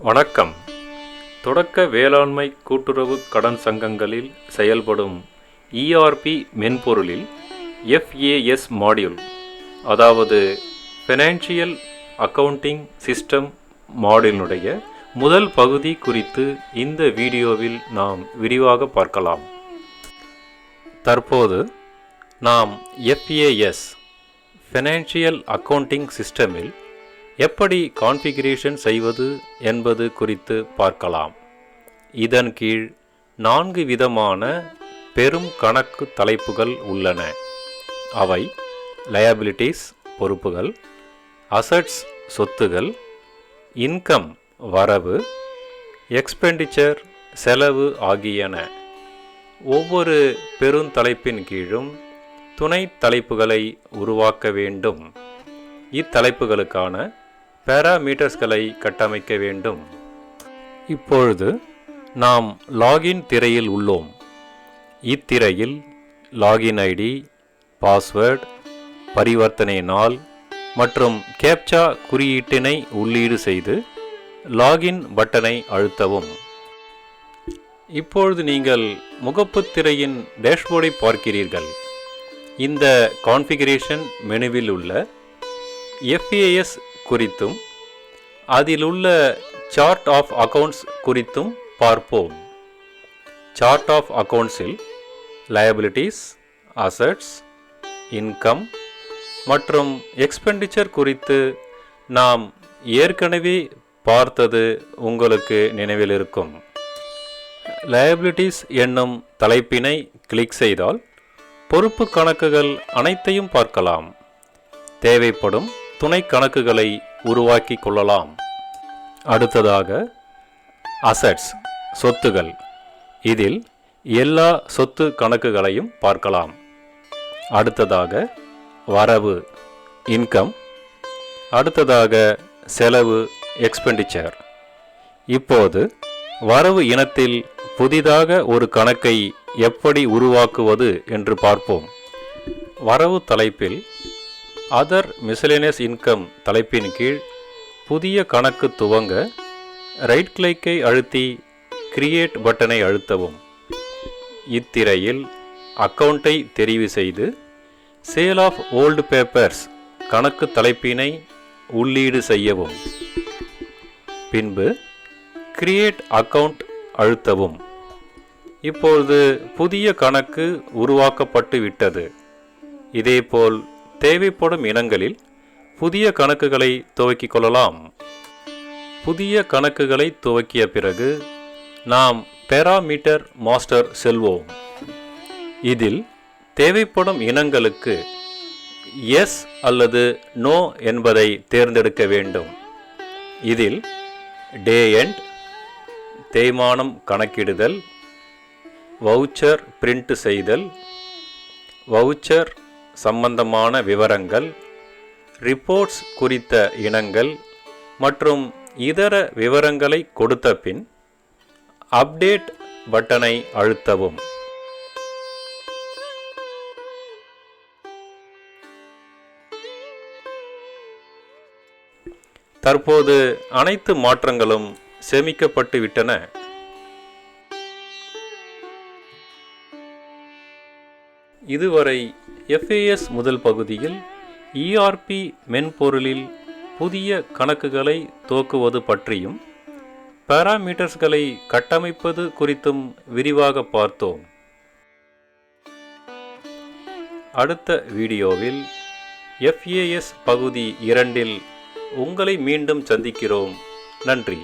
வணக்கம். தொடக்க வேளாண்மை கூட்டுறவு கடன் சங்கங்களில் செயல்படும் ERP மென்பொருளில் FAS மாடியூல், அதாவது ஃபினான்ஷியல் அக்கவுண்டிங் சிஸ்டம் மாடியூலினுடைய முதல் பகுதி குறித்து இந்த வீடியோவில் நாம் விரிவாக பார்க்கலாம். தற்போது நாம் FAS ஃபினான்ஷியல் அக்கவுண்டிங் சிஸ்டமில் எப்படி கான்ஃபிகரேஷன் செய்வது என்பது குறித்து பார்க்கலாம். இதன் கீழ் 4 விதமான பெரும் கணக்கு தலைப்புகள் உள்ளன. அவை லயபிலிட்டிஸ் பொறுப்புகள், அசட்ஸ் சொத்துகள், இன்கம் வரவு, எக்ஸ்பெண்டிச்சர் செலவு ஆகியன. ஒவ்வொரு பெருந்தலைப்பின் கீழும் துணை தலைப்புகளை உருவாக்க வேண்டும். இத்தலைப்புகளுக்கான பாராமீட்டர்ஸ்களை கட்டமைக்க வேண்டும். இப்பொழுது நாம் லாகின் திரையில் உள்ளோம். இத்திரையில் லாகின் ஐடி, பாஸ்வேர்டு, பரிவர்த்தனை நாள் மற்றும் கேப்சா குறியீட்டினை உள்ளீடு செய்து லாகின் பட்டனை அழுத்தவும். இப்பொழுது நீங்கள் முகப்பு திரையின் டேஷ்போர்டை பார்க்கிறீர்கள். இந்த கான்ஃபிகரேஷன் மெனுவில் உள்ள FAS குறித்தும் அதில் உள்ள சார்ட் ஆஃப் அக்கவுண்ட்ஸ் குறித்தும் பார்ப்போம். சார்ட் ஆஃப் அக்கவுண்ட்ஸில் லயபிலிட்டிஸ், அசட்ஸ், இன்கம் மற்றும் எக்ஸ்பெண்டிச்சர் குறித்து நாம் ஏற்கனவே பார்த்தது உங்களுக்கு நினைவில் இருக்கும். லயபிலிட்டிஸ் என்னும் தலைப்பினை கிளிக் செய்தால் பொறுப்பு கணக்குகள் அனைத்தையும் பார்க்கலாம். தேவைப்படும் துணை கணக்குகளை உருவாக்கி கொள்ளலாம். அடுத்ததாக அசட்ஸ் சொத்துகள். இதில் எல்லா சொத்து கணக்குகளையும் பார்க்கலாம். அடுத்ததாக வரவு இன்கம், அடுத்ததாக செலவு எக்ஸ்பெண்டிச்சர். இப்போது வரவு இனத்தில் புதிதாக ஒரு கணக்கை எப்படி உருவாக்குவது என்று பார்ப்போம். வரவு தலைப்பில் அதர் மிஸ்செலேனியஸ் இன்கம் தலைப்பின் கீழ் புதிய கணக்கு துவங்க ரைட் கிளிக்கை அழுத்தி கிரியேட் பட்டனை அழுத்தவும். இத்திரையில் அக்கவுண்டை தெரிவு செய்து சேல் ஆஃப் ஓல்டு பேப்பர்ஸ் கணக்கு தலைப்பினை உள்ளீடு செய்யவும். பின்பு கிரியேட் அக்கவுண்ட் அழுத்தவும். இப்பொழுது புதிய கணக்கு உருவாக்கப்பட்டு விட்டது. இதேபோல் தேவைப்படும் இனங்களில் புதிய கணக்குகளை துவக்கிக் கொள்ளலாம். புதிய கணக்குகளை துவக்கிய பிறகு நாம் பாராமீட்டர் மாஸ்டர் செல்வோம். இதில் தேவைப்படும் இனங்களுக்கு எஸ் அல்லது நோ என்பதை தேர்ந்தெடுக்க வேண்டும். இதில் டே எண்ட், தேய்மானம் கணக்கிடுதல், வவுச்சர் பிரிண்ட் செய்தல், வவுச்சர் சம்பந்தமான விவரங்கள், ரிப்போர்ட்ஸ் குறித்த இனங்கள் மற்றும் இதர விவரங்களை கொடுத்த பின் அப்டேட் பட்டனை அழுத்தவும். தற்போது அனைத்து மாற்றங்களும் சேமிக்கப்பட்டு விட்டன. இதுவரை FAS முதல் பகுதியில் ERP மென்பொருளில் புதிய கணக்குகளை துவக்குவது பற்றியும் பாராமீட்டர்ஸ்களை கட்டமைப்பது குறித்தும் விரிவாக பார்த்தோம். அடுத்த வீடியோவில் FAS பகுதி 2இல் உங்களை மீண்டும் சந்திக்கிறோம். நன்றி.